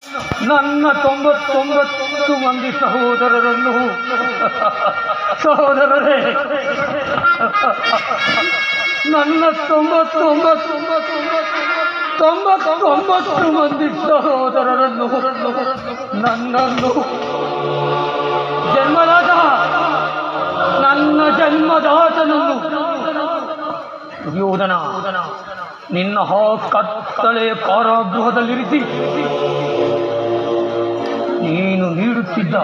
ನನ್ನ 99 ಮಂದಿ ಸಹೋದರರನ್ನು ಸಹೋದರರೇ, ನನ್ನ 99 ಮಂದಿ ಸಹೋದರರನ್ನು ನನ್ನನ್ನು ನನ್ನ ಜನ್ಮದಾತನನ್ನು ಯೋಧನ ನಿನ್ನ ಕತ್ತಲೆಯ ಕಾರಾಗೃಹದಲ್ಲಿರಿಸಿ ನೀನು ನೀಡುತ್ತಿದ್ದ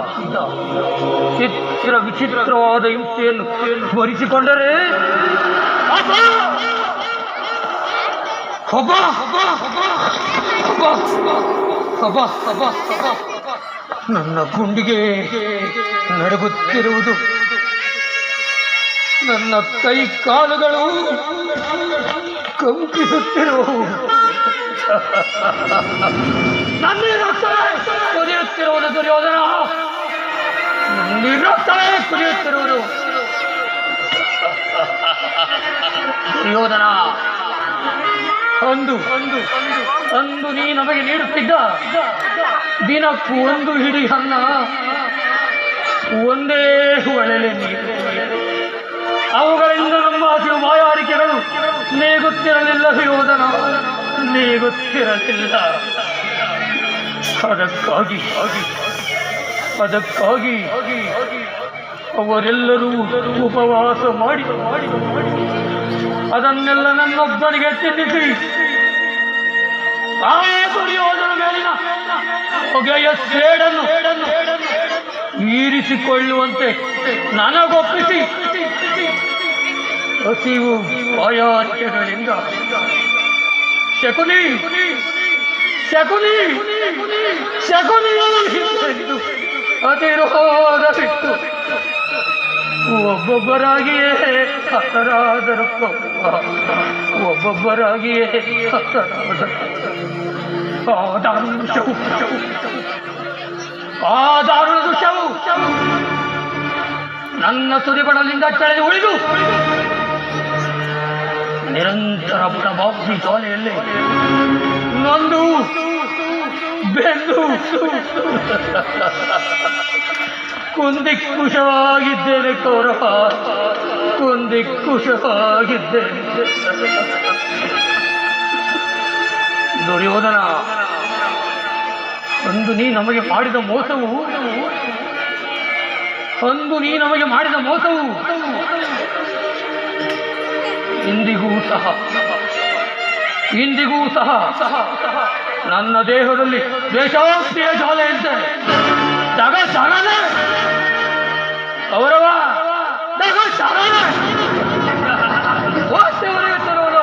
ವಿಚಿತ್ರವಾದ ಹಿಂಸೆಯನ್ನು ಸ್ಮರಿಸಿಕೊಂಡರೆ ನನ್ನ ಗುಂಡಿಗೆ ನಡುಗುತ್ತಿರುವುದು, ನನ್ನ ಕೈ ಕಾಲುಗಳು ಕಂಪಿಸುತ್ತಿರುವು, ಕುದಿಯುತ್ತಿರುವುದು ದುರ್ಯೋಧನ, ನಿರಕ್ತವೇ ಕುದಿಯುತ್ತಿರುವುದು ದುರ್ಯೋಧನ. ಅಂದು ನೀ ನಮಗೆ ನೀಡುತ್ತಿದ್ದ ದಿನಕ್ಕೂ ಒಂದು ಹಿಡಿ ಅನ್ನ, ಒಂದೇ ಒಳೆಲೆ ನೀರು, ಅವುಗಳಿಂದ ನಮ್ಮ ಹಸಿವು ಬಾಯಾರಿಕೆಗಳು ನೀಗುತ್ತಿರಲಿಲ್ಲ ದುರ್ಯೋಧನ, ನೀಗುತ್ತಿರಲಿಲ್ಲ. ಅದಕ್ಕಾಗಿ ಅವರೆಲ್ಲರೂ ಉಪವಾಸ ಮಾಡಿ ಅದನ್ನೆಲ್ಲ ನನ್ನೊಬ್ಬನಿಗೆ ತಿನ್ನಿಸಿ ಆ ದುರ್ಯೋಧನ ಮೇಲಿನ ಹೊಗೆಯ ಸೇಡನ್ನು ಈರಿಸಿಕೊಳ್ಳುವಂತೆ ನನಗೊಪ್ಪಿಸಿ ಹಸಿವು ಬಾಯಾರಿಕೆಗಳಿಂದ ಶಕುನಿ ಅತಿರೋಧ ಬಿಟ್ಟು ಒಬ್ಬೊಬ್ಬರಾಗಿಯೇ ಹತರಾದರು, ಒಬ್ಬೊಬ್ಬರಾಗಿಯೇ ಹತರಾದರು. ಆ ದಾರುಣ ದೃಶ್ಯವು ನನ್ನ ತುದಿಬಡಲಿಂದ ಕೆಳಗೆ ಉಳಿದು ನಿರಂತರ ಪ್ರಭಾವಿ ಜ್ವಾಲೆಯಲ್ಲಿ ನೊಂದು ಬೆಂದು ಕುಂದಿಕ್ಕುಶವಾಗಿದ್ದೇನೆ ಕೌರವ, ಕುಂದಿಕ್ಕುಶವಾಗಿದ್ದೇನೆ. ದುರ್ಯೋಧನ, ಅಂದು ನೀ ನಮಗೆ ಮಾಡಿದ ಮೋಸವು ಇಂದಿಗೂ ಸಹ ನನ್ನ ದೇಹದಲ್ಲಿ ದ್ವೇಷಾಸ್ತಿಯ ಜ್ವಾಲೆಯಂತೆ ದಗಸರನೆ ಕೌರವ, ದಗಸರನೆ ಹೊರೆಯುತ್ತಿರುವುದು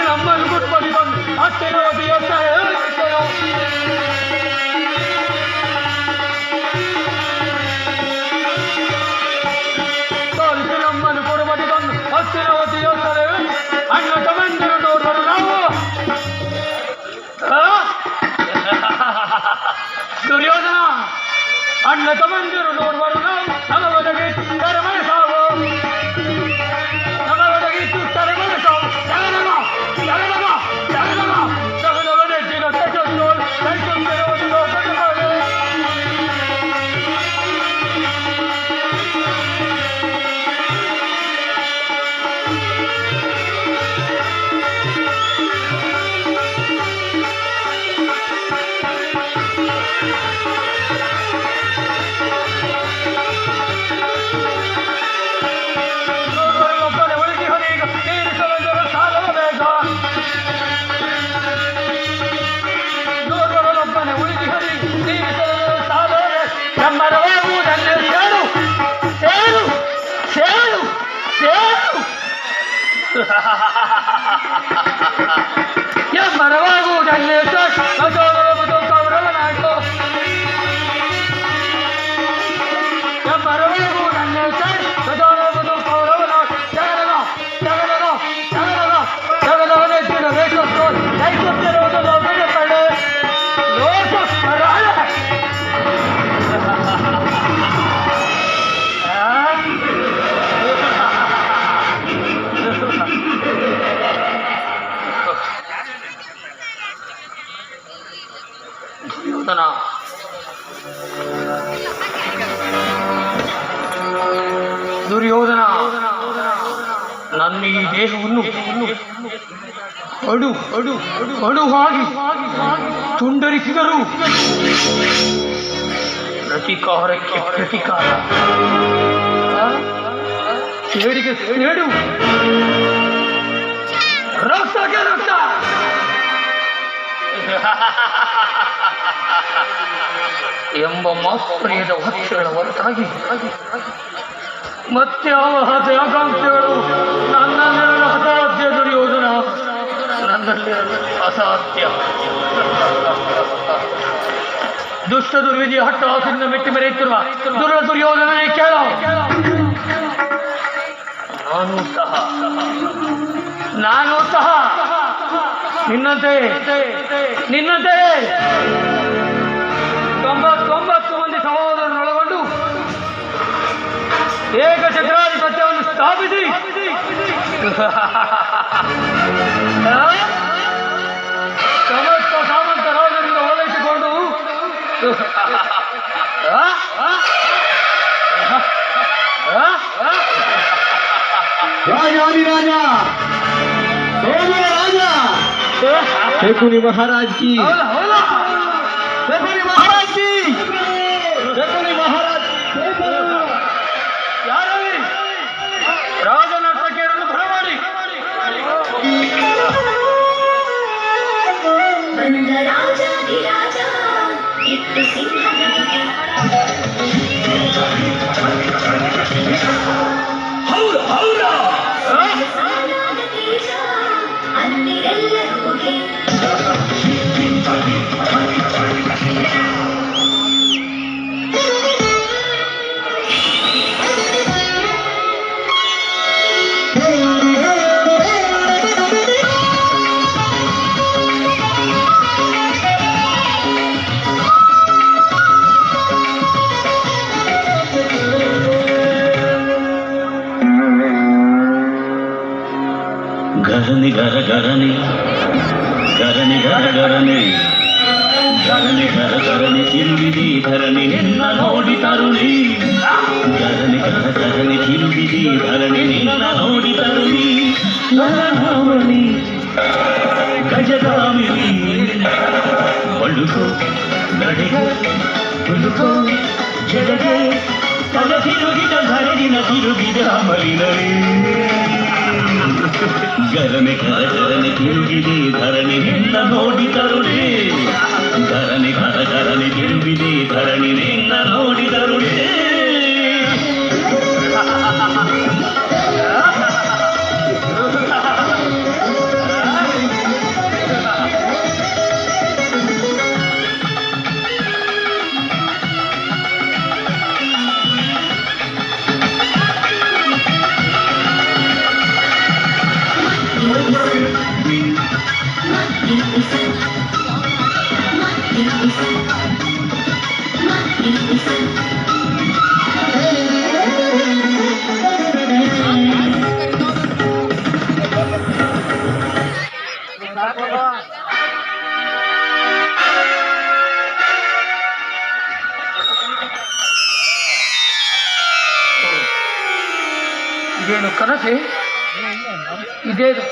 ನಮ್ಮನ್ನು ಗುರುಪಡಿಕೊಂಡು ಹಸ್ತಿನವತಿ ಯೋಧರೇ, ಅಣ್ಣ ತಮ್ಮಂದಿರು ನೋಡುವರು ನಾವು. ದುರ್ಯೋಧನ, ಅಣ್ಣ ತಮ್ಮಂದಿರು ನೋಡುವರು ನಾವು. ನಮಗೊದಗಿತ್ತು ಕರಮಯ ಸಾವು, ನಮಗೊದಗಿತ್ತು ಕರಮಯ ಸಾವು. ಮರವಾಗುವುದನ್ನೇ ಕೌರವನಾಯ್ತು ಮರವಾಗುವುದನ್ನೇ ಕೌರವನು ಜಗದವನೆತ್ತಿನ ವೇಷಕ್ಕೂ ನೈಸುತ್ತಿರುವುದು ಲೋಕದ ಕಡೆ ಲೋಕ ಪರಾಳ ದುರ್ಯೋಧನ ನನ್ನ ಈ ದೇಹವನ್ನು ಅಡುವಾಗಿ ತುಂಡರಿಸಿದರು ಪ್ರತಿಕಾರಕ್ಕೆ ಪ್ರತಿಕಾರ ಸೇಡಿಗೆ ಸೇಡು ರಕ್ತಕ್ಕೆ ರಕ್ತ ಎಂಬ ಮಾತ್ಸರ್ಯದ ಹತ್ಯೆಗಳ ಹೊರತಾಗಿ ಮತ್ತೆ ಯಾವ ಹತೆ ಆಕಾಂಕ್ಷೆಗಳು ನನ್ನಲ್ಲಿರಲು ಅಸಾಧ್ಯ ದುರ್ಯೋಧನ ನನ್ನಲ್ಲಿರಲು ಅಸಾಧ್ಯ ದುಷ್ಟ ದುರ್ವಿಧಿಯ ಹಟ್ಟಹಾಸದಿಂದ ಮೆಟ್ಟಿ ಮೆರೆಯುತ್ತಿರುವ ದುರ್ಯೋಧನನೇ ಕೇಳ ನಾನು ಸಹ ನಿನ್ನಂತೆ 99 ಮಂದಿ ಸಹೋದರರನ್ನೊಳಗೊಂಡು ಏಕಚಕ್ರಾಧಿಪತ್ಯವನ್ನು ಸ್ಥಾಪಿಸಿ ಸಮಸ್ತ ಸಾಮಂತ ರಾಜರಿಂದ ಓಲೈಸಿಕೊಂಡು राजा शकुनी महाराज की शकुनी महाराज की शकुनी महाराज ಯಾರಲ್ಲಿ ರಾಜನರ್ತಕಿಯರನ್ನು ಬರಮಾಡಿ ರಾಜಾಧಿರಾಜ ಇಟ್ಟು ಸಿಂಹನಿಗೆ ಅನ್ನಿರೆಲ್ಲರಿಗೆ ಗರನಿ ಗರ ಗರನಿ ಗರನಿ ಗರ ಗರನಿ ಗರನಿ ಗರ ಗರನಿ ತಿರುಗಿದಿ ಧರಣಿ ನಿನ್ನ ನೋಡಿ ತರುಣಿ ಗರನಿ ಗರ ಗರನಿ ತಿರುಗಿದಿ ಧರಣಿ ನಿನ್ನ ನೋಡಿ ತರುಣಿ ಗರಧಾಮಣಿ ಗಜಗಾಮಿನಿ ಬಳುಕೋ ನಡೆಗೋ ಬಳುಕೋ ಜಗಗೆ ತಗ ತಿರುಗಿದ ಧರಣಿನ ತಿರುಗಿದ ಅಮಲಿನರೇ ಗರನೆ ಕರ ಗರನೆ ತಿರುಗಿದೆ ಧರಣಿ ನಿನ್ನ ನೋಡಿ ತರುಣೆ ಗರನೆ ಕರ ಗರನೆ ತಿರುಗಿದೆ ಧರಣಿ ನಿನ್ನ ನೋಡಿ ತರುಣೆ ಇದೇನು ಕನಸೆ ಇದೇನು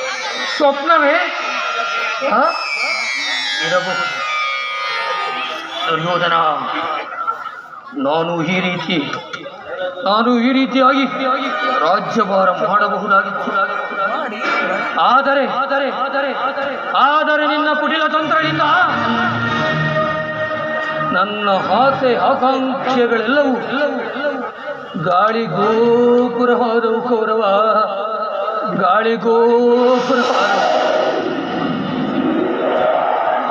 ಸ್ವಪ್ನವೇ ಇರಬಹುದು ದುರ್ಯೋಧನ ನಾನು ಈ ರೀತಿಯಾಗಿ ರಾಜ್ಯಭಾರ ಮಾಡಬಹುದಾಗಿತ್ತು ಆದರೆ ನಿನ್ನ ಕುಟಿಲ ತಂತ್ರದಿಂದ ನನ್ನ ಆಸೆ ಆಕಾಂಕ್ಷೆಗಳೆಲ್ಲವೂ ಗಾಳಿ ಗೋಪುರವಾದವು ಕೌರವ ಗಾಳಿಗೋ ಪ್ರಹಾರ.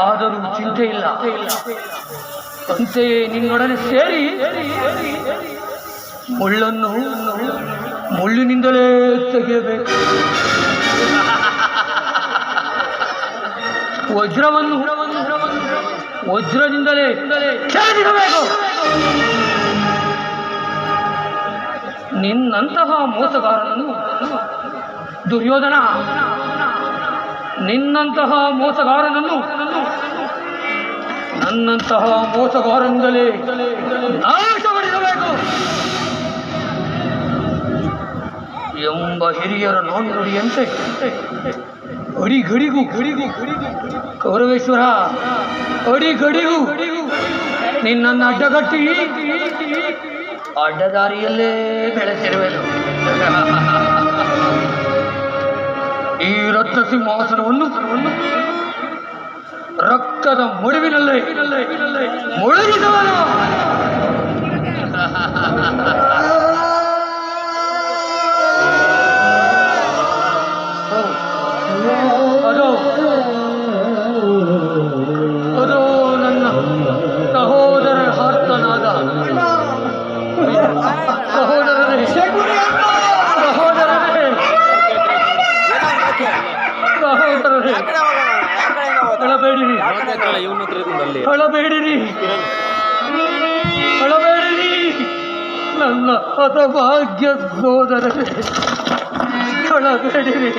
ಆದರೂ ಚಿಂತೆ ಇಲ್ಲ, ಅಂತೆಯೇ ನಿನ್ನೊಡನೆ ಸೇರಿ ಮುಳ್ಳನ್ನು ಮುಳ್ಳಿನಿಂದಲೇ ತೆಗೆಯಬೇಕು, ವಜ್ರವನ್ನು ವಜ್ರದಿಂದಲೇ ಛೇದಿಸಬೇಕು. ನಿನ್ನಂತಹ ಮೋಸಗಾರನನ್ನು ದುರ್ಯೋಧನ, ನಿನ್ನಂತಹ ಮೋಸಗಾರನನ್ನು ನನ್ನಂತಹ ಮೋಸಗಾರನಿಂದಲೇ ನಾಶಪಡಿಸಬೇಕು ಎಂಬ ಹಿರಿಯರ ನುಡಿಯಂತೆ ಅಡಿಗಡಿಗೂ ಕೌರವೇಶ್ವರ, ಅಡಿಗಡಿಗೂ ನಿನ್ನನ್ನು ಅಡ್ಡಗಟ್ಟಿ ಅಡ್ಡದಾರಿಯಲ್ಲೇ ಬೆಳೆಸಿರುವೆನು. ಈ ರತ್ನ ಸಿಂಹಾಸನವನ್ನು ರಕ್ತದ ಮುಳುವಿನಲ್ಲೇ ಮುಳುಗಿಸುವನು. ಅದು ನನ್ನ ಸಹೋದರ ಆರ್ತನಾದ. ಸಹೋದರರೇ, ಅಳಬೇಡಿರಿ, ನನ್ನ ಹತಭಾಗ್ಯ ಸೋದರರೇ, ಅಳಬೇಡಿರಿ.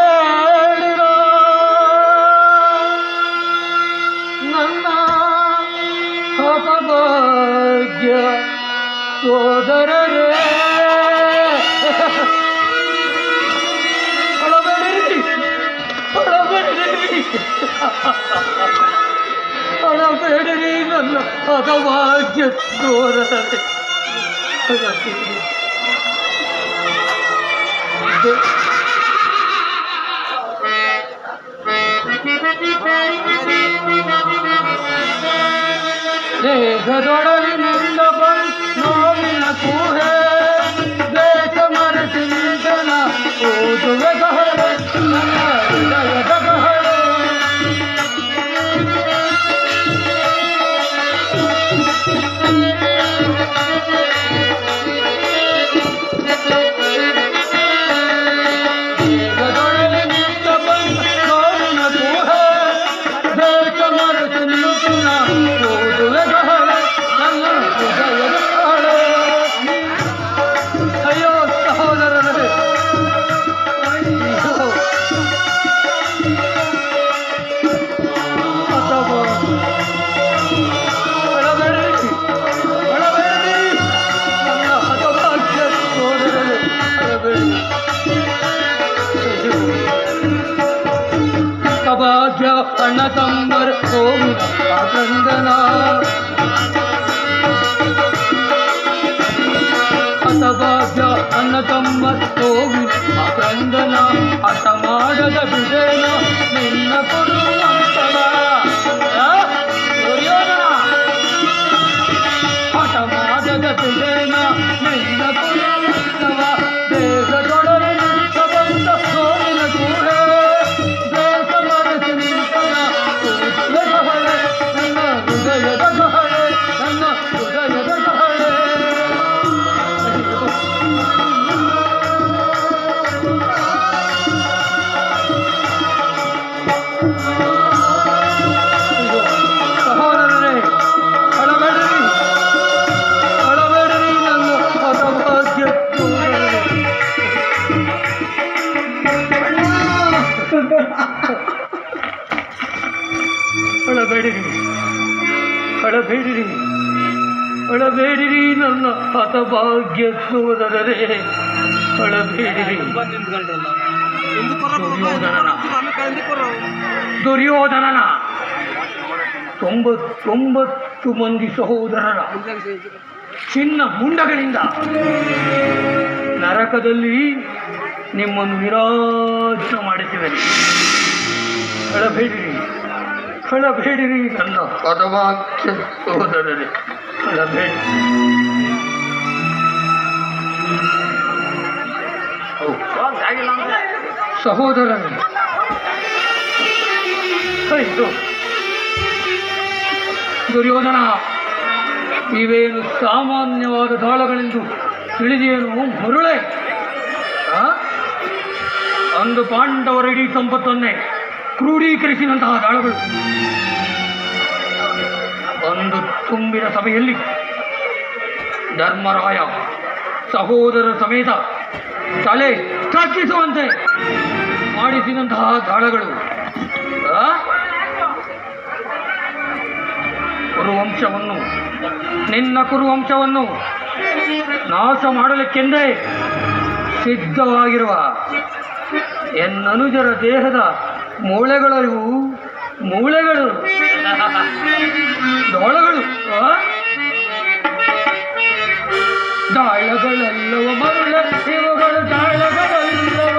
ಅಳಬೇಡಿರೋ ನನ್ನ ಹತಭಾಗ್ಯ ಸೋದರರೇ, ಅಳಬೇಡಿರಿ ನನ್ನ ಹತಭಾಗ್ಯ ಸೋದರರೇ. ದೇಹದೊಡಲಿನಿಂದ ನೋವಿನ ಕೂಹೆ, ದೇಶ ಮರೆತು ನಿಂತನ ಓದುವೆ ಗಹಳೆ, ನನ್ನ ಹೃದಯದ ಗಹಳೆ. ದೇಹದೊಡಲಿನಿಂದ ನೋವಿನ ಕೂಹೆ, ದೇಶ ಮರೆತು ನಿಂತನ ಓದುವೆ ಗಹಳೆ, ನನ್ನ ಹೃದಯದ ಗಹಳೆ. ಅಯ್ಯೋ ಸಹೋದರರೇ, ಭಾಗ್ಯ ಅಣ್ಣ ತಂಬರ್ ಗೋವಿಂದ ಆಕ್ರಂದನ, ಹತಭಾಗ್ಯ ಅಣ್ಣ ತಂಬರ್ ಗೋವಿಂದ ಆಕ್ರಂದನ, ಹಠ ಮಾಡದ ಬಿಡೇನ ನಿನ್ನ ಕೊಡುವಂತವ. ದುರ್ಯೋಧನ, ಹಠ ಮಾಡದ ಬಿಡೇನ ನಿನ್ನ ಕೊಡುವಂತವ. ದೇಹದೊಡನೆ ನಿಂತ ಬಂದ ಸೋಲಿನ ಕೂಡೆ, ದೇಶ ಮರೆತು ನಿಂತನ ಕೂದಲ ಗಹಳೆ, ನನ್ನ ಹೃದಯದ ಗಹಳೆ, ನನ್ನ ಹೃದಯದ ಗಹಳೆ. ಸಹೋದರರೇ, ಅಳಬೇಡಿರಿ, ಅಳಬೇಡಿರಿ ನನ್ನ ಹತಭಾಗ್ಯ ಸೋದರರೇ. ಅಳಬೇಡಿರಿ, ಅಳಬೇಡಿರಿ, ಅಳಬೇಡಿರಿ ನನ್ನ ಹತಭಾಗ್ಯ ಸೋದರರೇ, ಅಳಬೇಡಿರಿ. ದುರ್ಯೋಧನನ 99 ಮಂದಿ ಸಹೋದರರ ಚಿನ್ನ ಮುಂಡಗಳಿಂದ ನರಕದಲ್ಲಿ ನಿಮ್ಮನ್ನು ವಿರಾಜ ಮಾಡಿಸುವೆನು. ಅಳಬೇಡಿರಿ, ಅಳಬೇಡಿರಿ ನನ್ನ ಹತಭಾಗ್ಯ ಸೋದರರೇ, ಅಳಬೇಡಿ. ಸಹೋದರನೇ, ಇದು ದುರ್ಯೋಧನ, ಇವೇನು ಸಾಮಾನ್ಯವಾದ ದಾಳಗಳೆಂದು ತಿಳಿದೇನು ಮರುಳೆ? ಅಂದು ಪಾಂಡವರ ಇಡೀ ಸಂಪತ್ತನ್ನೇ ಕ್ರೋಢೀಕರಿಸಿದಂತಹ ದಾಳಗಳು ಒಂದು ತುಂಬಿದ ಸಭೆಯಲ್ಲಿ ಧರ್ಮರಾಯ ಸಹೋದರ ಸಮೇತ ತಲೆ ತಗ್ಗಿಸುವಂತೆ ಮಾಡಿಸಿದಂತಹ ದಾಳಗಳು ಕುರುವಂಶವನ್ನು, ನಿನ್ನ ಕುರುವಂಶವನ್ನು ನಾಶ ಮಾಡಲಿಕ್ಕೆಂದೇ ಸಿದ್ಧವಾಗಿರುವ ಎನ್ನನುಜರ ದೇಹದ ಮೂಳೆಗಳು ದಾಳಗಳು ದಾಳಗಳೆಲ್ಲವ ಮರುಳ ಇವುಗಳು ದಾಳಗಳೆಲ್ಲವ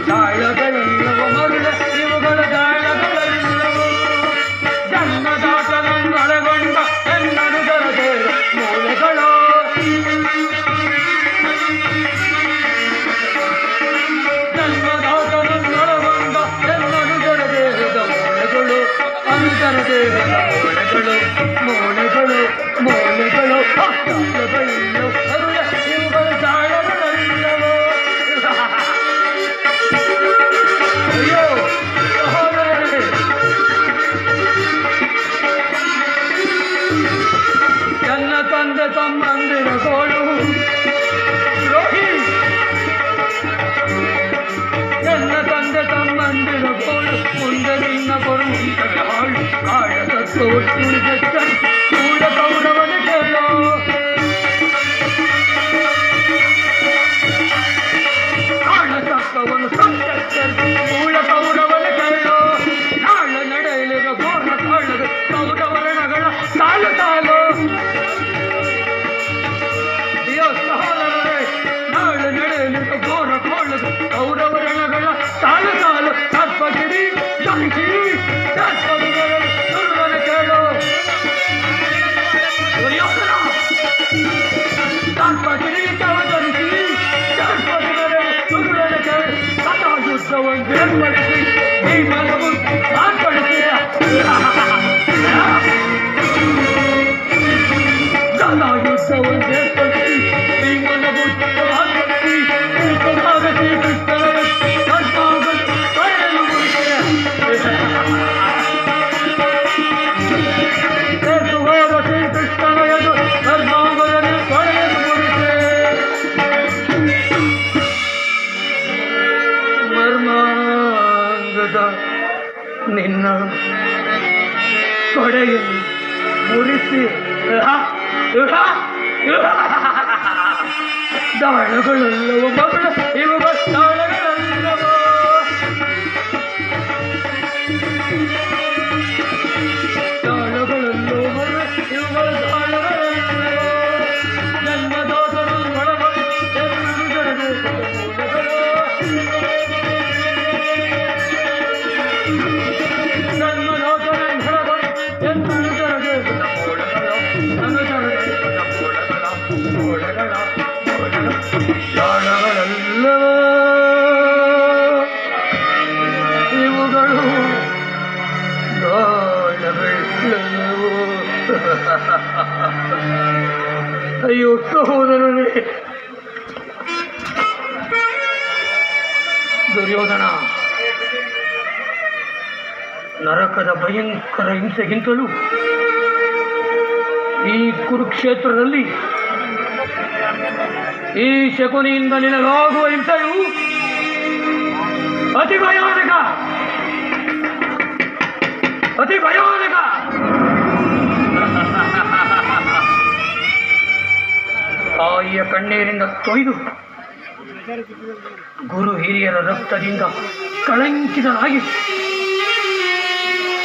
ದಾಳಗಳೆಲ್ಲವ ಮರುಳ ಇವುಗಳ ದಾಳಗಳೆಲ್ಲವ ಜನ್ಮದಾಟನನ್ನು ಒಳಗೊಂಡ ಎನ್ನನುಜರ ದೇಹ ಮೂಳೆಗಳು ಜನ್ಮದಾಟನನ್ನೊಳಗೊಂಡ ಎನ್ನನುಜರ ದೇಹದ ಮೂಳೆಗಳು ಅನುಜರ ದೇಹದ ಮೂಳೆಗಳು ಅರುಳ ಇವುಗಳು ದಾಳಗಳೆಲ್ಲವೋ. ಅಯ್ಯೋ ಸಹೋದರರೇ, ನನ್ನ ತಂದೆ ತಮ್ಮಂದಿರ ಗೋಳು ದ್ರೋಹಿ, ನನ್ನ ತಂದೆ ತಮ್ಮಂದಿರ ಗೋಳು ಮುಂದೆ ನಿನ್ನ ಕೊರುವಂತಹ ಹಾಳು ಕಾಳ ತತ್ವವನ್ನು ಕೂಡ ಕೌರವನ ಕೇಳೋ. ಕಾಳ ತತ್ವವನ್ನು ಸಂಚರಿಸಿ ಕೂಡ ಕೌರವನ ಕೇಳೋ. ನಾಳ ನಡೆಯಲಿರುವ ಘೋರ ಕಾಳಗ ಕೌರವರಣಗಳ ಸಾಲು ಸಾಲು. ಅಯ್ಯೋ ಸಹೋದರರೇ, ನಾಳ ನಡೆಯಲಿರುವ ಘೋರ ಕಾಳಗ ಕೌರವರಣಗಳ ಸಾಲು ಸಾಲು. ಸರ್ಪಗಿರಿ ಧರಿಸಿ ದುರ್ವನ ಕೇಳು. ದುರ್ಯೋಧನ ಸರ್ಪಗಿರಿ ಧರಿಸಿ ದುರ್ವನ ಕೇಳು. ಸದಾ ಯುದ್ಧವನ್ನು ಏರ್ಪಡಿಸಿ ಭೀಮನವು ಮಾರ್ಪಡಿಸಿ ಸದಾ ಯುದ್ಧವನ್ನು ಏರ್ಪಡಿಸಿ ಭೀಮನವು ಮಾರ್ಪಡಿಸಿ ಶ್ರೀಕೃಷ್ಣನ ಮರ್ಮಾಂಗದ ನಿನ್ನ ಕೊಡೆಯನ್ನು ಮುರಿಸಿ ದಾಳಗಳೆಲ್ಲವ ಮಗಳ ಇವುಗಳ ದಾಳಗಳೆಲ್ಲವ ದಾಳಗಳೆಲ್ಲವ ಮಗಳ ಇವುಗಳ ದಾಳಗಳೆಲ್ಲವ ಜನ್ಮದಾತರು ಒಳಗೊಂಡು ದಾಳಗಳೆಲ್ಲವ ಇವುಗಳು ದಾಳಗಳೆಲ್ಲವೋ. ಅಯ್ಯೋ ಸಹೋದರನೇ, ದುರ್ಯೋಧನ, ನರಕದ ಭಯಂಕರ ಹಿಂಸೆಗಿಂತಲೂ ಈ ಕುರುಕ್ಷೇತ್ರದಲ್ಲಿ ಈ ಶಕುನಿಯಿಂದ ನಿನಗಾಗುವ ಹಿಂಸೆಯು ಅತಿ ಭಯಾನಕ, ಅತಿ ಭಯಾನಕ. ತಾಯಿಯ ಕಣ್ಣೀರಿಂದ ತೊಯ್ದು ಗುರು ಹಿರಿಯರ ರಕ್ತದಿಂದ ಕಳಂಕಿತನಾಗಿ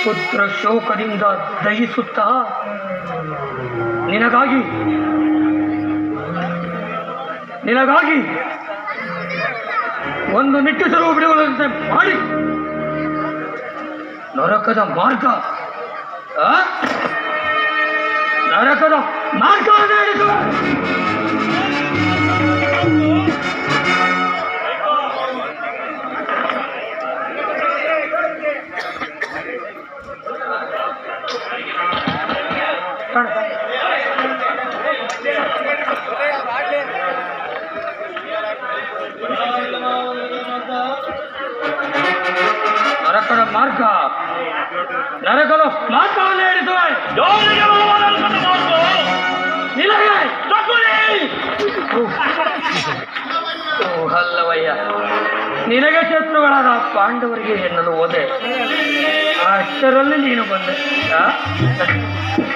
ಪುತ್ರ ಶೋಕದಿಂದ ದಹಿಸುತ್ತಾ ನಿನಗಾಗಿ ಒಂದು ನಿಟ್ಟುಸಿರು ಬಿಡುವಂತೆ ಮಾಡಿ ನರಕದ ಮಾರ್ಗ ನರಕದ ಮಾರ್ಗವನ್ನು ಹಿಡಿಸುವೆ. ನರಕದ ಮಾರ್ಗ, ನರಕದ ಮಾರ್ಗವನ್ನು ಹಿಡಿಸುವೆ. ನಿನಗೆ ಅಲ್ಲವಯ್ಯ, ನಿನಗೆ ಶತ್ರುಗಳಾದ ಪಾಂಡವರಿಗೆ ಎನ್ನಲು ಹೋದೆ, ಅಷ್ಟರಲ್ಲಿ ನೀನು ಬಂದೆ.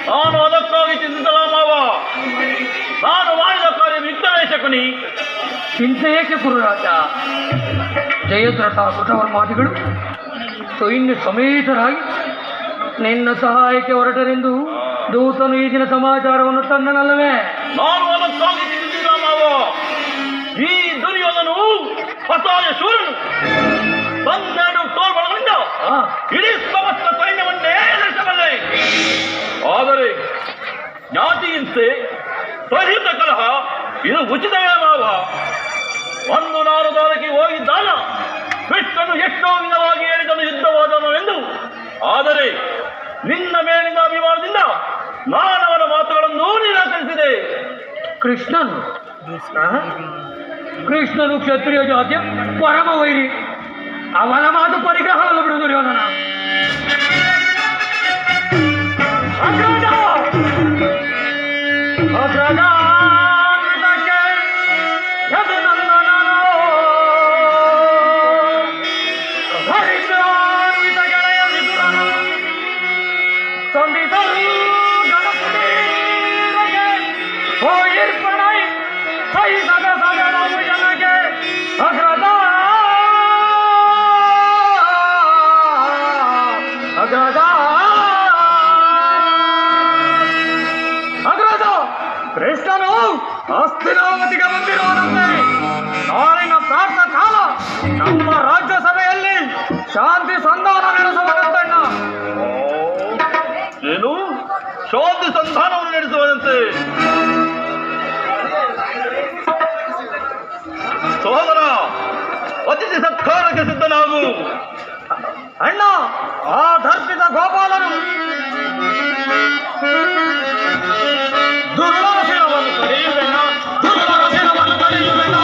ನಾನು ಅದಕ್ಕಾಗಿ ಚಿಂತಿಸಲ ಮಾವ. ನಾನು ಮಾಡಿದ ಕಾರ್ಯ ವಿಘ್ನವೇ ಶಕುನಿ. ಚಿಂತೆ ಏಕೆ ಕುರುರಾಜ? ಜಯದ್ರಥ ಕೃತವರ್ಮಾದಿಗಳು ಸೈನ್ಯ ಸಮೇತರಾಗಿ ನಿನ್ನ ಸಹಾಯಕ್ಕೆ ಹೊರಟರೆಂದು ದೂತನು ಈ ದಿನ ಸಮಾಚಾರವನ್ನು ತಂದನಲ್ಲವೇ? ನಾನು ಅದಕ್ಕಾಗಿ ಚಿಂತಿಸಿದ ಮಾವ. ಈ ದುರ್ಯೋಧನು ಅಸಹಾಯ ಶೂರನು. 12 ತೋಳ್ಬಲಗಳಿಂದ ಇಡೀ ಸಮಸ್ತ ಸೈನ್ಯವನ್ನೇ ಎದುರಿಸಬಲ್ಲೆ. ಆದರೆ ಜ್ಞಾತಿ ಹಿಂಸೆ, ಸಹಿತ ಕಲಹ ಇದು ಉಚಿತವೇ ಮಾವ. ಒಂದು ನಾನು ದಾರಕ್ಕೆ ಹೋಗಿದ್ದಾನ ಕೃಷ್ಣನು ಎಷ್ಟೋ ವಿಧವಾಗಿ ಹೇಳಿದನು ಯುದ್ಧವಾದನು ಎಂದು. ಆದರೆ ನಿನ್ನ ಮೇಲಿನ ಅಭಿಮಾನದಿಂದ ನಾನವನ ಮಾತುಗಳನ್ನು ನಿರಾಕರಿಸಿದೆ. ಕೃಷ್ಣನು ಕೃಷ್ಣನು ಕ್ಷತ್ರಿಯ ಜಾತಿಯ ಪರಮ ವೈರಿ. ಅವನ ಮಾತು ಪರಿಗ್ರಹವನ್ನು ಬಿಡು ದುರ್ಯೋಧನ. ಕೃಷ್ಣನು ಹಸ್ತಿನಾವತಿಗೆ ಬಂದಿರುವನಂತೆ. ನಾಳಿನ ಪ್ರಾರ್ಥ ಕಾಲ ನಮ್ಮ ರಾಜ್ಯಸಭೆಯಲ್ಲಿ ಶಾಂತಿ ಸಂಧಾನ ನಡೆಸುವಂತಣ್ಣ. ಏನು ಶಾಂತಿ ಸಂಧಾನವನ್ನು ನಡೆಸುವಂತೆ? ಸಹೋದರ, ಅತಿಥಿ ಸತ್ಕಾರಕ್ಕೆ ಸಿದ್ಧನಾಗು. ಅಣ್ಣ, ಆ ದರ್ಪಿತ ಗೋಪಾಲನು ದುರ್ಲಭವನ್ನು ಪಡೆಯುವೆನ, ದುರ್ಲಭವನ್ನು ಪಡೆಯುವೆನ,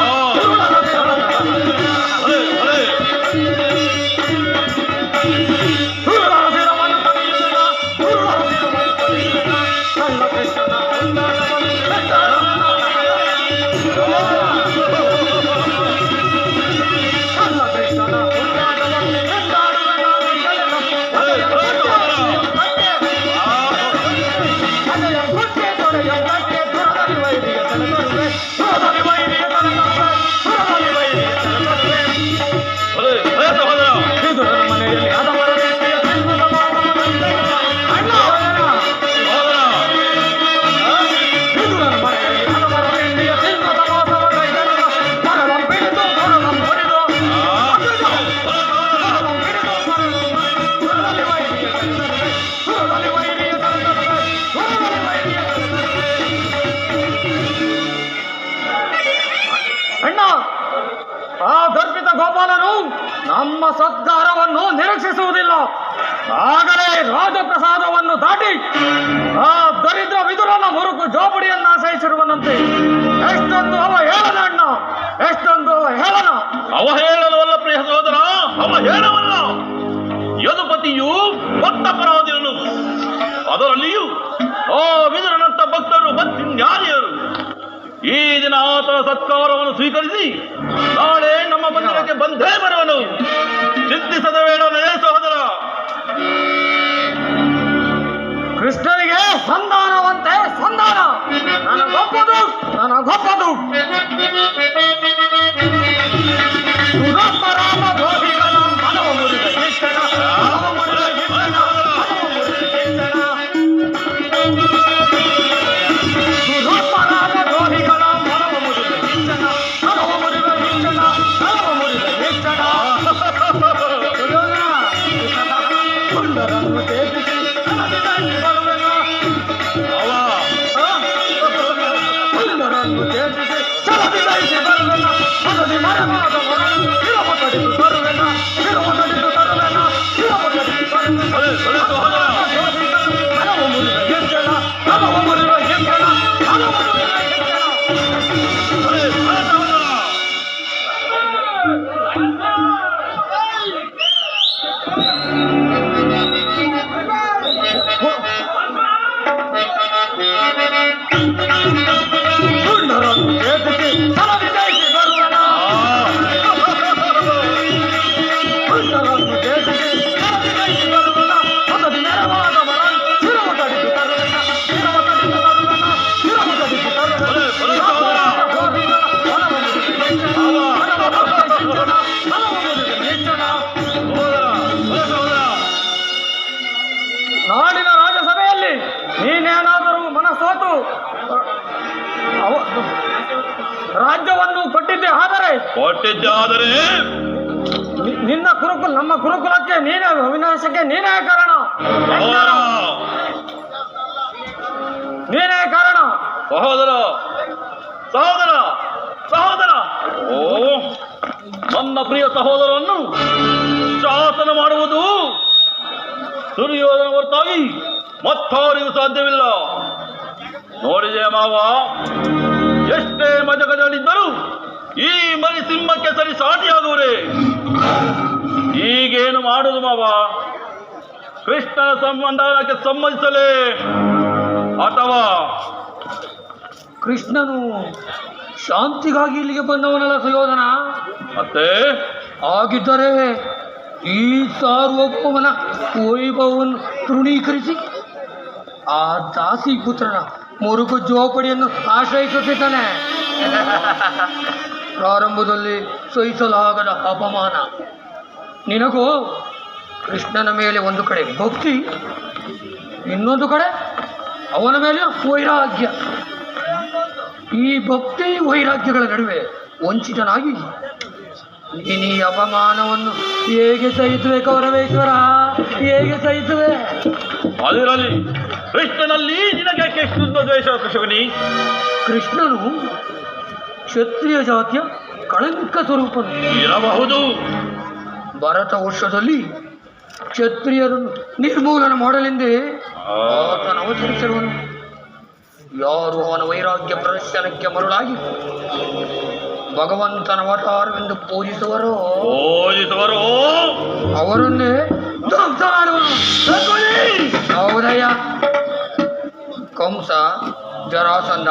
ಗೋಪಾಲನು ನಮ್ಮ ಸತ್ಕಾರವನ್ನು ನಿರೀಕ್ಷಿಸುವುದಿಲ್ಲ. ಆಗಲೇ ರಾಜಪ್ರಸಾದವನ್ನು ದಾಟಿ ಆ ದರಿದ್ರ ವಿದುರನ ಮುರುಕು ಜೋಪಡಿಯನ್ನು ಆಶ್ರಯಿಸಿರುವನಂತೆ. ಎಷ್ಟೊಂದು ಅವ ಹೇಳನ ಅಣ್ಣ, ಎಷ್ಟೊಂದು ಅವ ಹೇಳನ. ಅವ ಹೇಳಲವಲ್ಲ ಪ್ರಿಯ ಸಹೋದರ, ಅವ ಹೇಳವಲ್ಲ. ಯದುಪತಿಯು ಭಕ್ತಪರಾಧಿಯನು. ಅದರಲ್ಲಿಯೂ ಆ ವಿದುರನಂತ ಭಕ್ತರು ಭಕ್ತಿನ್ಯಾರಿಯರು. ಈ ದಿನ ಆತನ ಸತ್ಕಾರವನ್ನು ಸ್ವೀಕರಿಸಿ ನಾಳೆ ನಮ್ಮ ಮಂದಿರಕ್ಕೆ ಬಂದೇ ಬರುವನು. ಚಿಂತಿಸದ ಬೇಡವೇ ಸಹೋದರ. ಕೃಷ್ಣನಿಗೆ ಸಂಧಾನವಂತೆ ಸಂಧಾನ. ನನಗೊಪ್ಪದು, ನನಗೊಪ್ಪದು. ರಾಮ ದ್ರೋಹಿಗಳ ಮನವ ಮುರಿದ ಶಿಕ್ಷಣ, ಮನವ ಮುರಿದ ಶಿಕ್ಷಣ, ಮನವ ಮುರಿದ ಶಿಕ್ಷಣ. ರಾಮ ದ್ರೋಹಿಗಳ ಮನವ ಮುರಿದ ಶಿಕ್ಷಣ, ಮನವ ಮುರಿದ ಶಿಕ್ಷಣ, ಮನವ ಮುರಿದ ಶಿಕ್ಷಣ. ತಡಿದು ತರುವೆನ ಶಿರವು ತಡಿದು ತರುವೆನ ಶಿರವು ತಡಿದು ತರುವೆನ ಹಲವು ಮುರಿದ ಹೆಜ್ಜೆನ ಹಲವು ಮುರಿದ ಹೆಜ್ಜೆನ ಹಲವು ಮುರಿದ ಹೆಜ್ಜೆನ ಸುಂದರನ್ನು ಎದುರಿಸಿ ಸಲವಿದೈಸಿ ಬರುವನ ಸುಂದರನ್ನು ಎದುರಿಸಿ ಸಲವಿದೈಸಿ ಬರುವನ ಹೊಸದಿ ನೆರವಾದ ಮರ ಶಿರವು ತಡಿದು ತರುವೆನ ಶಿರವು ತಡಿದು ತರುವೆನ ಶಿರವು ತಡಿದು ನಾಡಿನ ರಾಜ್ಯಸಭೆಯಲ್ಲಿ ನೀನೇನಾದರೂ ಮನಸ್ಸೋತು ರಾಜ್ಯವನ್ನು ಕೊಟ್ಟಿದ್ದೆ ಆದರೆ ನಿನ್ನ ಕುರುಕುಲ ನಮ್ಮ ಕುರುಕುಲಕ್ಕೆ ನೀನೇ ಅವಿನಾಶಕ್ಕೆ ನೀನೇ ಕಾರಣ ನೀನೇ ಕಾರಣ ಸಹೋದರ ಸಹೋದರ ಸಹೋದರ ಓ ನನ್ನ ಪ್ರಿಯ ಸಹೋದರನ್ನು ಶಾಸನ ಮಾಡುವುದು ದುರ್ಯೋಧನ ಹೊರತಾಗಿ ಮತ್ತಾರಿಗೂ ಸಾಧ್ಯವಿಲ್ಲ. ನೋಡಿದೆ ಮಾವ, ಎಷ್ಟೇ ಮಜಗಜಗಳಿದ್ದರೂ ಈ ಮರಿ ಸಿಂಹಕ್ಕೆ ಸರಿ ಸಾಟಿಯಾಗುವರೆ. ಈಗೇನು ಮಾಡುದು ಮಾವ? ಕೃಷ್ಣನ ಸಂಬಂಧಕ್ಕೆ ಸಂಬಂಧಿಸಲೇ ಅಥವಾ ಕೃಷ್ಣನು ಶಾಂತಿಗಾಗಿ ಇಲ್ಲಿಗೆ ಬಂದವನಲ್ಲ ಸುಯೋಧನ? ಮತ್ತೆ ಆಗಿದ್ದರೆ ಈ ಸಾರ್ವಭೌಮನ ವೈಭವವನ್ನು ತೃಣೀಕರಿಸಿ ಆ ದಾಸಿ ಪುತ್ರನ ಮುರುಕು ಜೋಪಡಿಯನ್ನು ಆಶ್ರಯಿಸುತ್ತಿದ್ದಾನೆ. ಪ್ರಾರಂಭದಲ್ಲಿ ಸಹಿಸಲಾಗದ ಅಪಮಾನ. ನಿನಗೂ ಕೃಷ್ಣನ ಮೇಲೆ ಒಂದು ಕಡೆ ಭಕ್ತಿ, ಇನ್ನೊಂದು ಕಡೆ ಅವನ ಮೇಲೆ ವೈರಾಗ್ಯ. ಈ ಭಕ್ತಿ ವೈರಾಗ್ಯಗಳ ನಡುವೆ ವಂಚಿತನಾಗಿ ನೀನು ಈ ಅಪಮಾನವನ್ನು ಹೇಗೆ ಸಹಿಸುವೆ ಕೌರವೇಶ್ವರ? ಹೇಗೆ ಸಹಿಸುವೆ? ಅದರಲ್ಲಿ ಕೃಷ್ಣನಲ್ಲಿ ನಿನಗೆ ಎಷ್ಟು ದ್ವೇಷ ಕೃಷಕನಿ? ಕೃಷ್ಣನು ಕ್ಷತ್ರಿಯ ಜಾತಿಯ ಕಳಂಕ ಸ್ವರೂಪನು ಇರಬಹುದು. ಭರತ ವರ್ಷದಲ್ಲಿ ಕ್ಷತ್ರಿಯರನ್ನು ನಿರ್ಮೂಲನ ಮಾಡಲೆಂದೇ ಆತನ ಅವತರಿಸಿರುವನು. ಯಾರು ಅವನ ವೈರಾಗ್ಯ ಪ್ರದರ್ಶನಕ್ಕೆ ಮರುಳಾಗಿ ಭಗವಂತನ ಅವತಾರವೆಂದು ಪೂಜಿಸುವರೋ ಅವರನ್ನೇ ಧ್ವಂಸ ಮಾಡುವನು. ಹೌದಯ್ಯ, ಕಂಸ, ಜರಾಸಂಧ,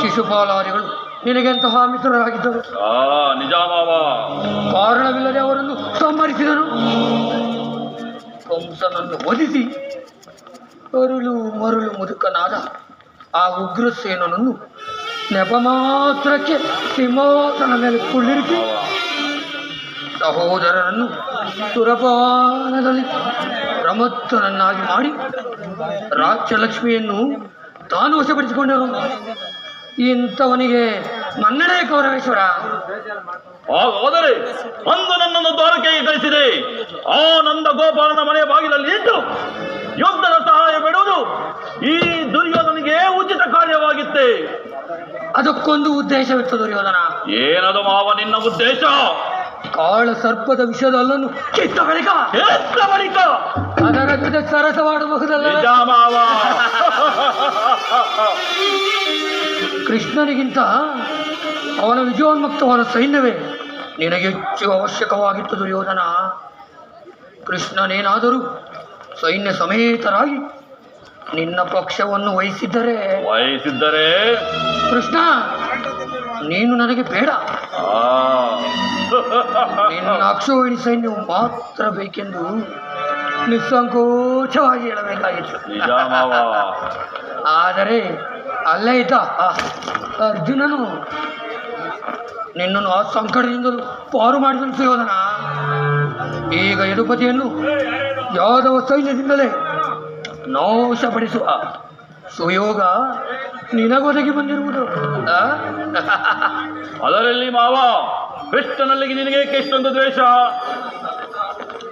ಶಿಶುಪಾಲಾದಿಗಳು ನಿನಗೆಂತಹ ಮಿತ್ರರಾಗಿದ್ದರು. ನಿಜ ಮಾವ. ಕಾರಣವಿಲ್ಲದೆ ಅವರನ್ನು ಸಂಹರಿಸಿದನು. ಕಂಸನನ್ನು ವಧಿಸಿ ಅರುಳು ಮರುಳು ಮುದುಕನಾದ ಆ ಉಗ್ರಸೇನನನ್ನು ನೆಪ ಮಾತ್ರಕ್ಕೆ ಸಿಂಹಾಸನ ಮೇಲೆ ಕುಳ್ಳಿರಿಸಿ ಸಹೋದರನನ್ನು ಸುರಪಾನದಲ್ಲಿ ಪ್ರಮತ್ತನನ್ನಾಗಿ ಮಾಡಿ ರಾಜ್ಯಲಕ್ಷ್ಮಿಯನ್ನು ತಾನು ವಶಪಡಿಸಿಕೊಂಡರು. ಇಂಥವನಿಗೆ ಮನ್ನಣೆ ಕೌರವೇಶ್ವರ. ಹೋದರೆ ಅಂದು ನನ್ನನ್ನು ದ್ವಾರಕೆಗೆ ಕಳಿಸಿದೆ. ಆ ನಂದ ಗೋಪಾಲನ ಮನೆಯ ಬಾಗಿಲಲ್ಲಿ ಇದ್ದು ಯುದ್ಧದ ಸಹಾಯ ಬಿಡುವುದು ಈ ದುರ್ಯೋಧನಿಗೆ ಉಚಿತ ಕಾರ್ಯವಾಗಿತ್ತೆ. ಅದಕ್ಕೊಂದು ಉದ್ದೇಶವಿತ್ತು ದುರ್ಯೋಧನ. ಏನದು ಮಾವ ನಿನ್ನ ಉದ್ದೇಶ? ಕಾಳ ಸರ್ಪದ ವಿಷದ ಅಲ್ಲನ್ನು ಕಿತ್ತ ಬಳಿಕ ಅದರ ಜೊತೆ ಸರಸವಾಡಬಹುದಲ್ಲ. ನಿಜ ಮಾವ. ಕೃಷ್ಣನಿಗಿಂತ ಅವನ ವಿಜಯೋನ್ಮುಕ್ತವಾದ ಸೈನ್ಯವೇ ನಿನಗೆ ಹೆಚ್ಚು ಅವಶ್ಯಕವಾಗಿತ್ತು ದುರ್ಯೋಧನ. ಕೃಷ್ಣನೇನಾದರೂ ಸೈನ್ಯ ಸಮೇತರಾಗಿ ನಿನ್ನ ಪಕ್ಷವನ್ನು ವಹಿಸಿದ್ದರೆ ಕೃಷ್ಣ ನೀನು ನನಗೆ ಬೇಡ. ನಿನ್ನ ಅಕ್ಷೋಹಿಣಿ ಸೈನ್ಯವು ಮಾತ್ರ ಬೇಕೆಂದು ನಿಸ್ಸಂಕೋಚವಾಗಿ ಹೇಳಬೇಕಾಗಿತ್ತು. ಆದರೆ ಅಲ್ಲೇ ಇದ್ದ ಅರ್ಜುನನು ನಿನ್ನನ್ನು ಆ ಸಂಕಟದಿಂದಲೂ ಪಾರು ಮಾಡಿದನು ಸುಯೋಧನ. ಈಗ ಯದುಪತಿಯನ್ನು ಯಾದವ ಸೈನ್ಯದಿಂದಲೇ ನಾಶಪಡಿಸುವ ಸುಯೋಗ ನಿನಗೊದಗಿ ಬಂದಿರುವುದು. ಅದರಲ್ಲಿ ಮಾವ ಕೃಷ್ಣನಲ್ಲಿ ನಿನಗೆ ಎಷ್ಟೊಂದು ದ್ವೇಷ.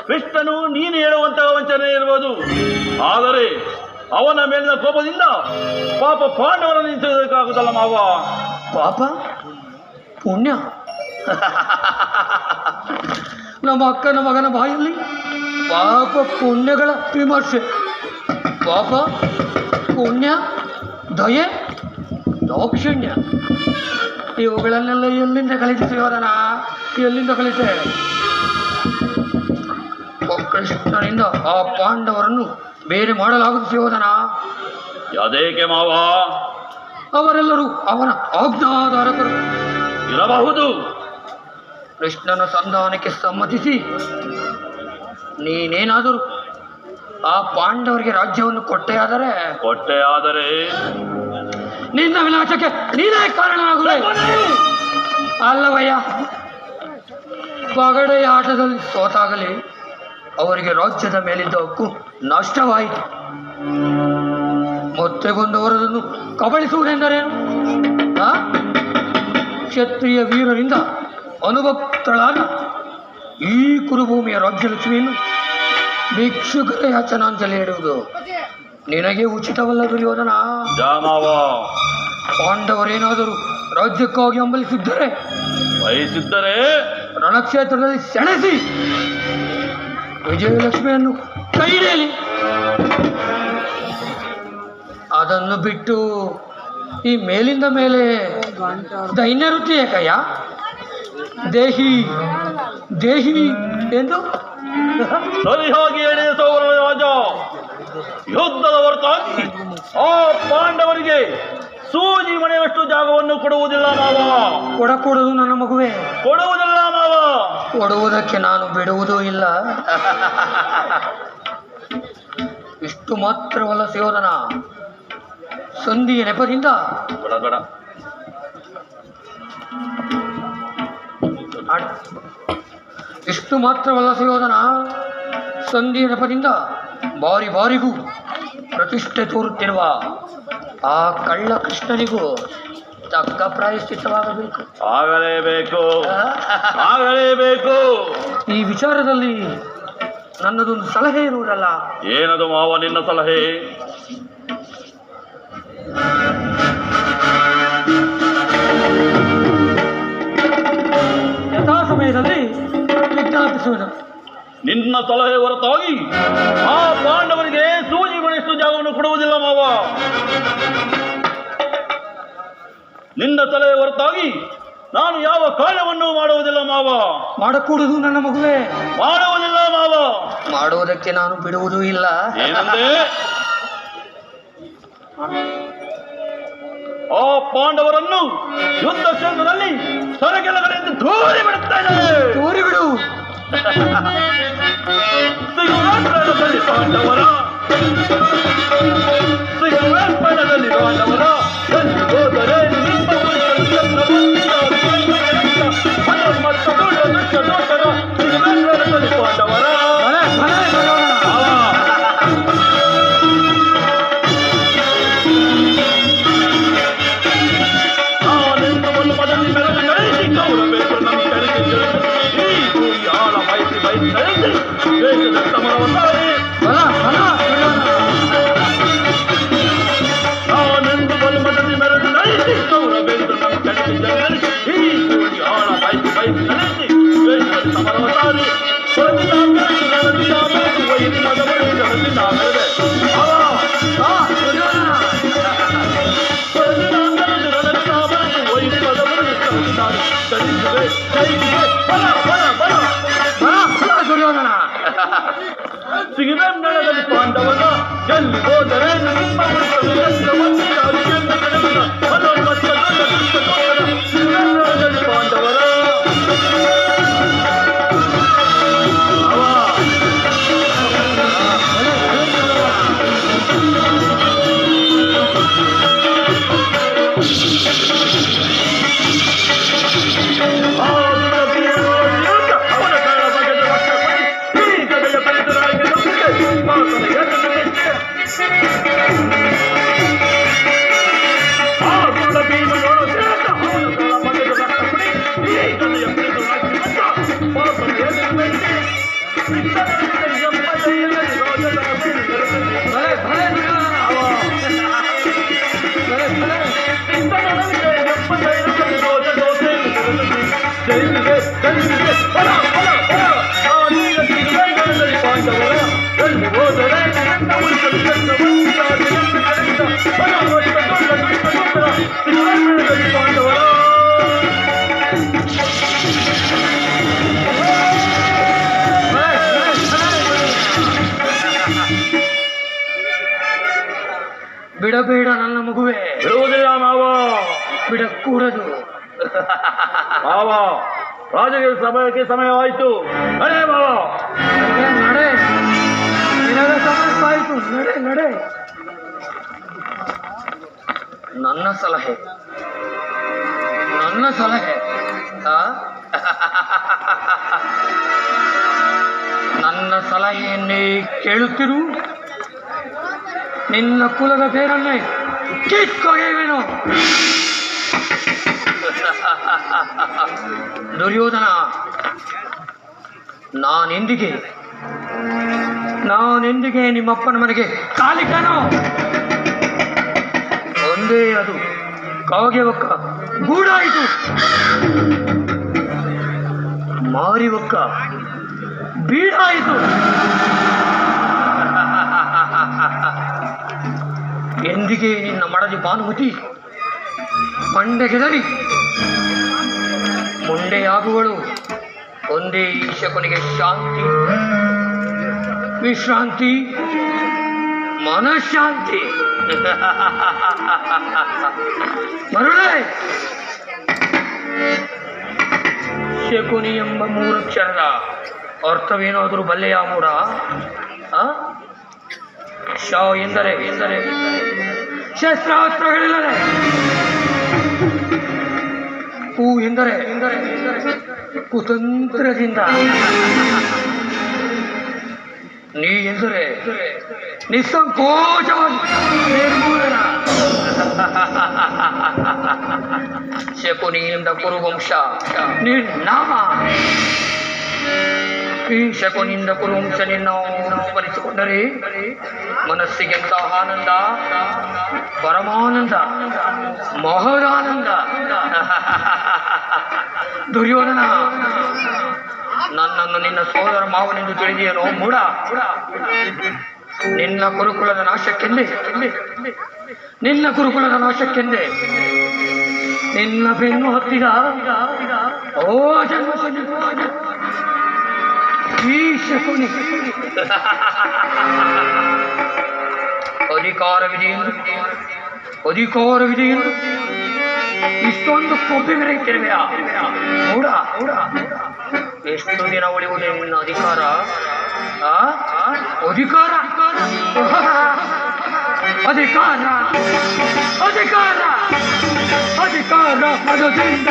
ಕೃಷ್ಣನು ನೀನು ಹೇಳುವಂತಹ ವಂಚನೆ ಇರ್ಬೋದು, ಆದರೆ ಅವನ ಮೇಲಿನ ಕೋಪದಿಂದ ಪಾಪ ಪಾಂಡವರನ್ನು ನಿಲ್ಲಿಸಬೇಕಾಗುತ್ತಲ್ಲ ಮಾವ. ಪಾಪ ಪುಣ್ಯ ನಮ್ಮ ಅಕ್ಕನ ಮಗನ ಬಾಯಲ್ಲಿ ಪಾಪ ಪುಣ್ಯಗಳ ವಿಮರ್ಶೆ. ಪಾಪ ಪುಣ್ಯ ದಯೆ ದಾಕ್ಷಿಣ್ಯ ಇವುಗಳನ್ನೆಲ್ಲ ಎಲ್ಲಿಂದ ಕಲಿತು ಸುಯೋಧನ? ಎಲ್ಲಿಂದ ಕಲಿತೆ? ಕೃಷ್ಣನಿಂದ ಆ ಪಾಂಡವರನ್ನು ಬೇರೆ ಮಾಡಲಾಗುವುದು ಸುಯೋಧನ. ಯಾದೇಕೆ ಮಾವ? ಅವರೆಲ್ಲರೂ ಅವನ ಆಜ್ಞಾಧಾರಕರು ಇರಬಹುದು. ಕೃಷ್ಣನ ಸಂಧಾನಕ್ಕೆ ಸಮ್ಮತಿಸಿ ನೀನೇನಾದರೂ ಆ ಪಾಂಡವರಿಗೆ ರಾಜ್ಯವನ್ನು ಕೊಟ್ಟೆ ಆದರೆ ನಿನ್ನ ವಿನಾಶಕ್ಕೆ ನೀನೇ ಕಾರಣನಾಗುವೆ. ಅಲ್ಲವಯ್ಯ, ಪಗಡೆಯ ಆಟದಲ್ಲಿ ಸೋತಾಗಲಿ ಅವರಿಗೆ ರಾಜ್ಯದ ಮೇಲಿದ್ದ ಹಕ್ಕು ನಷ್ಟವಾಯಿತು. ಮತ್ತೆ ಬಂದವರನ್ನು ಕಬಳಿಸುವುದೆಂದರೇನು? ಕ್ಷತ್ರಿಯ ವೀರರಿಂದ ಅನುಭಕ್ತಳಾದ ಈ ಕುರುಭೂಮಿಯ ರಾಜ್ಯಲಕ್ಷ್ಮಿಯನ್ನು ಭಿಕ್ಷುಕರ ಯಾಚನಾಂಜಲಿ ಇಡುವುದು ನಿನಗೆ ಉಚಿತವಲ್ಲ ದುರ್ಯೋಧನ. ಪಾಂಡವರೇನಾದರೂ ರಾಜ್ಯಕ್ಕಾಗಿ ಬಯಸಿದ್ದರೆ ರಣಕ್ಷೇತ್ರದಲ್ಲಿ ಸೆಣಸಿ ವಿಜಯಲಕ್ಷ್ಮಿಯನ್ನು ಕೈ ಹಿಡಿಯಲಿ. ಅದನ್ನು ಬಿಟ್ಟು ಈ ಮೇಲಿಂದ ಮೇಲೆ ದೈನ್ಯ ವೃತ್ತಿ ಏಕಯ್ಯ? ದೇಹಿ ದೇಹಿ ಎಂದು ಸರಿಯಾಗಿ ಹೇಳಿದ ಸೌರ ರಾಜ. ಯುದ್ಧದ ಹೊರತಾಗಿ ಆ ಪಾಂಡವರಿಗೆ ಸೂಜಿ ಮನೆಯಷ್ಟು ಜಾಗವನ್ನು ಕೊಡುವುದಿಲ್ಲ ಮಾವ. ಕೊಡಕೂಡದು ನನ್ನ ಮಗುವೆ, ಕೊಡುವುದಿಲ್ಲ ಮಾವ. ಕೊಡುವುದಕ್ಕೆ ನಾನು ಬಿಡುವುದೂ ಇಲ್ಲ. ಇಷ್ಟು ಮಾತ್ರವಲ್ಲ ಸುಯೋಧನ, ಸಂಧಿಯ ನೆಪದಿಂದ ಇಷ್ಟು ಮಾತ್ರವಲ್ಲ ಸುಯೋಧನ, ಸಂಧಿಯ ನೆಪದಿಂದ ಬಾರಿ ಬಾರಿಗೂ ಪ್ರತಿಷ್ಠೆ ತೋರುತ್ತಿರುವ ಆ ಕಳ್ಳ ಕೃಷ್ಣನಿಗೂ ತಕ್ಕ ಪ್ರಾಯಶ್ಚಿತ್ತವಾಗಬೇಕು. ಆಗಲೇಬೇಕು. ಈ ವಿಚಾರದಲ್ಲಿ ನನ್ನದೊಂದು ಸಲಹೆ ಇರುವುದಲ್ಲ. ಏನದು ಮಾವ ನಿನ್ನ ಸಲಹೆ? ಯಥಾ ಸಮಯದಲ್ಲಿ ವಿಜ್ಞಾಪಿಸುವುದು. ನಿನ್ನ ಸಲಹೆ ಹೊರತಾಗಿ ಆ ಪಾಂಡವರಿಗೆ ಸೂಜಿ ಮನೆಯಷ್ಟು ಜಾಗವನ್ನು ಕೊಡುವುದಿಲ್ಲ ಮಾವ. ನಿನ್ನ ಸಲಹೆ ಹೊರತಾಗಿ ನಾನು ಯಾವ ಕಾರ್ಯವನ್ನು ಮಾಡುವುದಿಲ್ಲ ಮಾವ. ಮಾಡಕೂಡದು ನನ್ನ ಮಗುವೆ, ಮಾಡುವುದಿಲ್ಲ ಮಾವ. ಮಾಡುವುದಕ್ಕೆ ನಾನು ಬಿಡುವುದೂ ಇಲ್ಲ. ಏನಂದ್ರೆ ಆ ಪಾಂಡವರನ್ನು ಯುದ್ಧ ಕ್ಷೇತ್ರದಲ್ಲಿ ಸರಗೆಲಗಡೆಯಿಂದ ದೂರಿ ಬಿಡುತ್ತಾ ಇದ್ದಾರೆ. ದೂರಿ ಬಿಡು. ಸಿಗುವೇಪಣದಲ್ಲಿ ಪಾಂಡವರ ಹೋದರೆ ನಿಮ್ಮ ಪಾಂಡವರ ನಾನೆಂದು ಬಲಮದಲ್ಲಿ ಮೆರೆದು ನಡೆಸಿ ಗೌರವೆಂದು ನಮ್ಮ ಕಡೆಗೆ ಜನರಿಸಿ ಈ ಕೂಡಿ ಆಳ ಬೈಸಿ ನಡೆಸಿ ಸಮರವ ಸಾರಿ ಸಿಗಿದೆಂಗಳಲ್ಲಿ ಪಾಂಡವನ ಎಲ್ಲಿ ಹೋದರೆ ನಿಮ್ಮ ಪಾಂಡವರ David ಗಂಡಿಗೆ ಗಂಡಿಗೆ ಹೊರ ಹೊರ ಹೊರ ಆ ನೀರತ್ತಿಗೆ ಗಂಡನಲ್ಲಿ ಪಾಂಡವರ ಎಲ್ಲಿ ಹೋದರೆ ನನ್ನ ಉಳಿಸಲು ನನ್ನ ಉಂಟಾದ ಎಂದು ಕರೆದ ಹೊರ ಹೊತ್ತ ದೊಡ್ಡ ದುಷ್ಟ ಶ್ರೀಗಂಡನಲ್ಲಿ ಪಾಂಡವರ ಬಿಡಬೇಡ ನನ್ನ ಮಗುವೆ. ಬಿಡುವುದಿಲ್ಲ ಮಾವ. ಬಿಡಕೂಡದು ಮಾವ. ರಾಜಗಿರಿ ಸಭೆಗೆ ಸಮಯವಾಯಿತು. ನಡೆ ಮಾವ. ನಡೆ, ನಿನಗೆ ಸಮಯವಾಯಿತು. ನಡೆ ನಡೆ. ನನ್ನ ಸಲಹೆ ಆ? ನನ್ನ ಸಲಹೆಯನ್ನೇ ಕೇಳುತ್ತಿರು. ನಿನ್ನ ಕುಲದ ಬೇರನ್ನೇ ಕಿತ್ತೊಗೆಯುವೆನು. ದುರ್ಯೋಧನ, ನಾನೆಂದಿಗೆ ನಿಮ್ಮಪ್ಪನ ಮನೆಗೆ ಕಾಲಿಕನೋ? ಒಂದೇ ಅದು ಕಾಗೆ ಒಕ್ಕ ಗೂಡಾಯಿತು, ಮಾರಿ ಒಕ್ಕ ಬೀಡಾಯಿತು. ಎಂದಿಗೆ ನಿನ್ನ ಮಡದಿ ಭಾನುಮತಿ ಮಂಡೆಗೆದರಿ ಮುಂಡೆಯಾಗುವಳು. ಒಂದೇ ಶಕುನಿಗೆ ಶಾಂತಿ, ವಿಶ್ರಾಂತಿ, ಮನಃಶಾಂತಿ. ಮರುಳೆ, ಶಕುನಿ ಎಂಬ ಮೂರಕ್ಷರದ ಅರ್ಥವೇನಾದರೂ ಬಲ್ಲೆಯ ಮೂಡ? ಶ ಎಂದರೆ ಶಸ್ತ್ರಾಸ್ತ್ರಗಳಿಲ್ಲದೆ, ಹೂ ಎಂದರೆ ಕುತಂತ್ರದಿಂದ, ನೀ ಎಂದರೆ ನಿಸ್ಸಂಕೋಚವಾಗಿ ನಿರ್ಮೂಲನ. ಶಕುನಿಯಿಂದ ಕುರುವಂಶ ನಿರ್ನಾಮ. ಈ ಶಕುನಿಂದ ಕುರುವಂಶ ನಿನ್ನ ಸ್ಮರಿಸಿಕೊಂಡರೆ ಮನಸ್ಸಿಗೆಂತ ಆನಂದ, ಪರಮಾನಂದ, ಮಹದಾನಂದ. ದುರ್ಯೋಧನ, ನನ್ನನ್ನು ನಿನ್ನ ಸೋದರ ಮಾವನೆಂದು ತಿಳಿದೆಯೇನೋ ಮೂಢ? ನಿನ್ನ ಗುರುಕುಲದ ನಾಶಕ್ಕೆಂದೆ ನಿನ್ನ ಬೆನ್ನು ಹತ್ತಿದ ಓ ಜನ್ಮ ಈ ಶಕುನಿ ಅಧಿಕಾರವಿದೆಯೆಂದು ಇಷ್ಟೊಂದು ಕೊಬ್ಬಿ ಮೆರೆಯುತ್ತಿರುವೆಯಾ? ಮೂಢ, ಎಷ್ಟು ದಿನ ಉಳಿಯುವುದು ನಿನ್ನ ಅಧಿಕಾರ? ಅಧಿಕಾರ ಮದದಿಂದ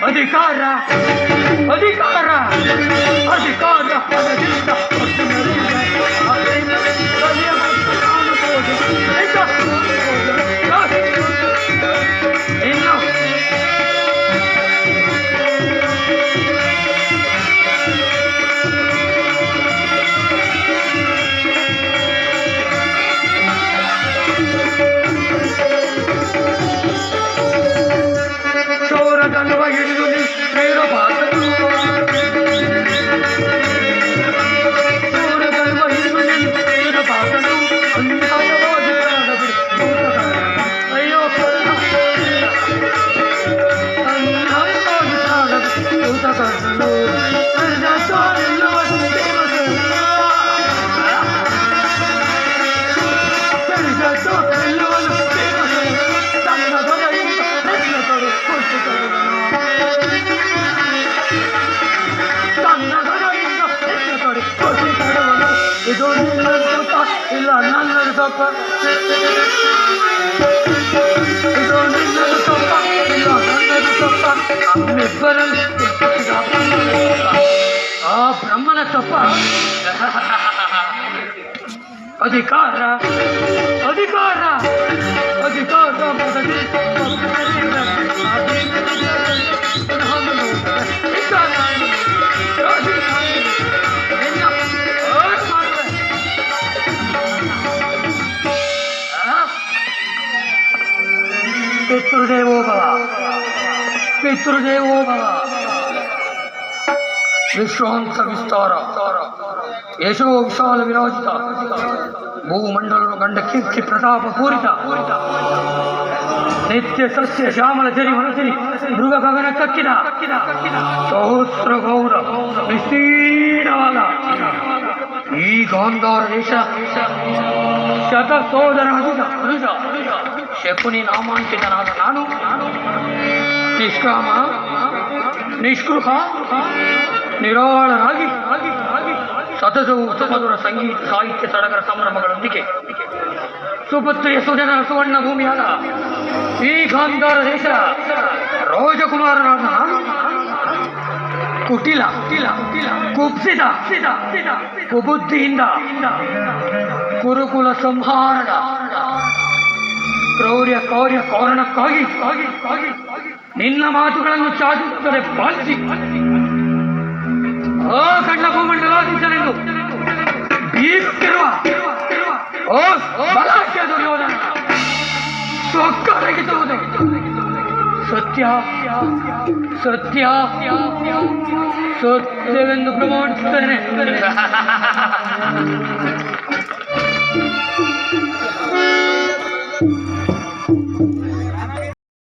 ಅಧಿಕಾರ ಅಧಿಕಾರ ಅಧಿಕಾರ ಪದದಿಂದ ಹಿಡಿದು ನಿಂತಿರೋ ಪಾತನು ಸೂರ್ಯಗರ್ವ ಹಿಡಿದು ನಿಂತಿರೋ ಪಾತನು ಅಂಧಾಯವಾಗಿ ಅಯ್ಯೋ ಅಂಧಾಯವಾಗಿ ಪ್ರಾಣನು ಇದು ಇಲ್ಲ ನನ್ನದು ತಪ್ಪ ಇದು ನಿನ್ನದು ತಪ್ಪ ಇಲ್ಲ ನನ್ನದು ತಪ್ಪ ನಮ್ಮಿಬ್ಬರಲ್ಲಿ ಆ ಬ್ರಹ್ಮನ ತಪ್ಪ ಅಧಿಕಾರ ಅಧಿಕಾರ ಅಧಿಕಾರ ಪಿತೃದೇವೋ ಭವ ಪಿತೃದೇವೋ ಭವ ವಿಶ್ವಾಂಸ ವಿಸ್ತಾರ ಯಶೋ ವಿಶಾಲ ವಿರಾಜಿತ ಭೂಮಂಡಲ ಗಂಡ ಕೀರ್ತಿ ಪ್ರತಾಪ ಪೂರಿತ ನಿತ್ಯ ಸಸ್ಯ ಶ್ಯಾಮಲ ಜರಿ ಮನಸಿರಿ ಮೃಗ ಗಗನ ಕಕ್ಕಿದ ಸಹಸ್ರ ಗೌರ ವಿಸ್ತೀರ್ಣವಾದ ಈ ಗಾಂಧಾರ ದೇಶ ಶತ ಸೋದರ ಅನುಜ ಶಕುನಿ ನಾಮಾಂಕಿತನಾದ ನಾನು ನಿಷ್ಕಾಮ ನಿಷ್ಕೃಹ ನಿರಾಳರಾಗಿ ಸತತವು ಸುಮಧುರ ಸಂಗೀತ ಸಾಹಿತ್ಯ ಸಡಗರ ಸಂಭ್ರಮಗಳೊಂದಿಗೆ ಸುಪುತ್ರಿಯ ಸುಜನರ ಸುವರ್ಣ ಭೂಮಿಯಾದ ಈ ಗಾಂಧಾರ ದೇಶ ರಾಜಕುಮಾರನಾದ ನಾನು ಕುಟಿಲ ಕುಪ್ಸಿದ ಕುಬುದ್ಧಿಯಿಂದ ಕುರುಕುಲ ಸಂಹಾರದ ಕ್ರೌರ್ಯ ಕೌರ್ಯ ಕಾರಣಕ್ಕಾಗಿ ನಿನ್ನ ಮಾತುಗಳನ್ನು ಚಾಚುತ್ತದೆ ಪಾಲಿಸಿ ಓ ಕಣ್ಣ ಭೂಮಂಡಲಾಧೀಶನೆಂದು ಬೀಗುತ್ತಿರುವ ಓ ಬಲಾಢ್ಯ ದುರ್ಯೋಧನ ಸ್ವಕ್ಕರಗಿಸುವುದು ಸತ್ಯ ಸತ್ಯ ಸತ್ಯವೆಂದು ಪ್ರಮಾಣಿಸುತ್ತೇನೆ.